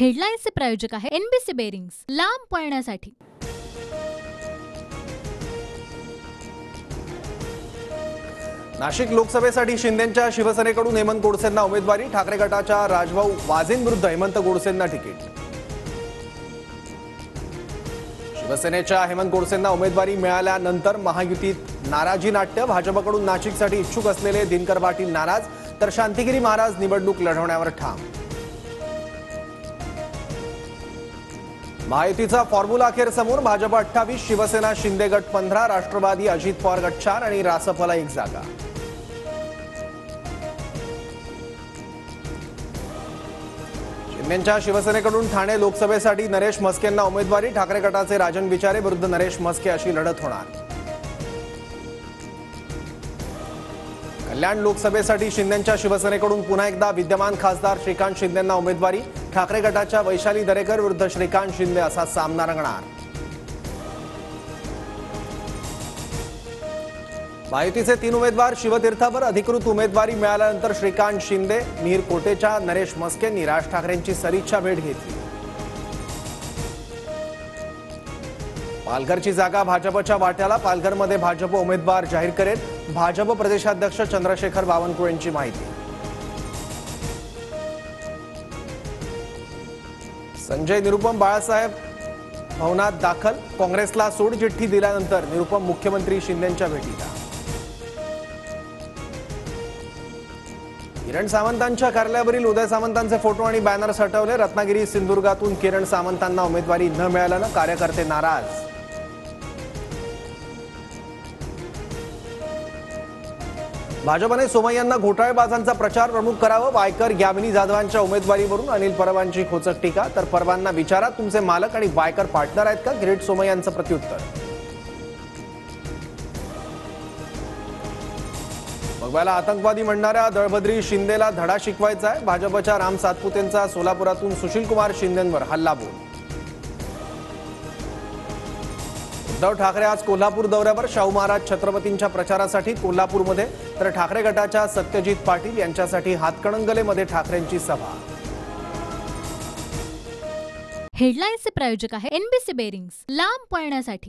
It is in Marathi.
हेडलाईन्सचे प्रायोजक आहे एनबीसी बेरिंग्स, लांब पळण्यासाठी। नाशिक लोकसभेसाठी शिंदेंच्या शिवसेनेकडून हेमंत गोडसेंना उमेदवारी। ठाकरे गटाच्या राजभाऊ वाजेंविरुद्ध हेमंत गोडसेंना तिकीट। शिवसेनेच्या हेमंत गोडसेंना उमेदवारी मिळाल्यानंतर महायुतीत नाराजी नाट्य। भाजपकडून नाशिकसाठी इच्छुक असलेले दिनकर पाटील नाराज, तर शांतिगिरी महाराज निवडणूक लढवण्यावर ठाम। महायुतीचा फॉर्म्युला अखेर समोर। भाजप 28, शिवसेना शिंदे गट 15, राष्ट्रवादी अजित पवार गट 4 आणि रासपला 1 जागा। शिंदेंच्या शिवसेनेकडून ठाणे लोकसभेसाठी नरेश म्हस्केंना उमेदवारी। ठाकरे गटाचे राजन विचारे विरुद्ध नरेश म्हस्के अशी लढत होणार। कल्याण लोकसभेसाठी शिंदेंच्या शिवसेनेकडून पुन्हा एकदा विद्यमान खासदार श्रीकांत शिंदेंना उमेदवारी। ठाकरे गटाच्या वैशाली दरेकर विरुद्ध श्रीकांत शिंदे असा सामना रंगणार। महायुतीचे 3 उमेदवार शिवतीर्थावर। अधिकृत उमेदवारी मिळाल्यानंतर श्रीकांत शिंदे, मिहीर कोटेचा नरेश म्हस्केंनी राज ठाकरेंची सदिच्छा भेट घेतली। पालघरची जागा भाजपच्या वाट्याला। पालघरमध्ये भाजप उमेदवार जाहीर करेल। भाजप प्रदेशाध्यक्ष चंद्रशेखर बावनकुळेंची माहिती। संजय निरुपम बाळासाहेब भवनात दाखल। काँग्रेसला सोडचिठ्ठी दिल्यानंतर निरुपम मुख्यमंत्री शिंदेंच्या भेटीला। किरण सामंतांच्या कार्यालयावरील उदय सामंतांचे फोटो आणि बॅनर्स हटवले। रत्नागिरी सिंधुदुर्गातून किरण सामंतांना उमेदवारी न मिळाल्याने कार्यकर्ते नाराज। भाजपने सोमय्यांना घोटाळेबाजांचा प्रचार प्रमुख करावं। वायकर यामिनी जाधवांच्या उमेदवारीवरून अनिल परबांची खोचक टीका। तर परबांना विचारा, तुमचे मालक आणि वायकर पार्टनर आहेत का? किरीट सोमय्यांचं प्रत्युत्तर। भगव्याला आतंकवादी म्हणणाऱ्या दळभद्री शिंदेला धडा शिकवायचा आहे। भाजपच्या राम सातपुतेंचा सोलापुरातून सुशीलकुमार शिंदेंवर हल्लाबोल। उद्धव ठाकरे आज कोल्हापूर दौऱ्यावर। शाहू महाराज छत्रपतींच्या प्रचारासाठी कोल्हापूरमध्ये, तर ठाकरे गटाच्या सत्यजित पाटील यांच्यासाठी हातकणंगलेमध्ये ठाकरेंची सभा। हेडलाईन्सचे प्रायोजक आहे एनबीसी बेरिंग्स, लांब पळण्यासाठी।